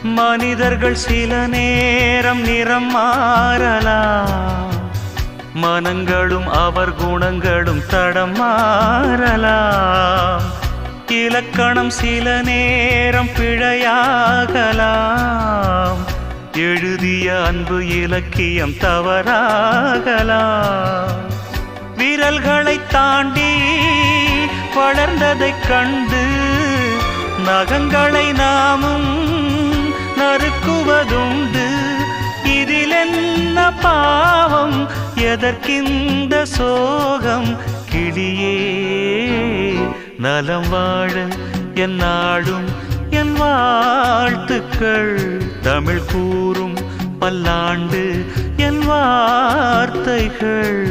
மனிதர்கள் சில நேரம் நிறம் மாறலாம், மனங்களும் அவர் குணங்களும் தடம் மாறலாம். இலக்கணம் சில நேரம் பிழையாகலாம், எழுதிய அன்பு இலக்கியம் தவறாகலாம். விரல்களை தாண்டி வளர்ந்ததைக் கண்டு நகங்களை நாமும் நறுக்குவதுண்டு. இதில் என்ன பாவம், எதற்கிந்த சோகம்? கிளியே நலம் வாழ என் நாடும் என் வாழ்த்துக்கள், தமிழ் கூறும் பல்லாண்டு என் வார்த்தைகள்.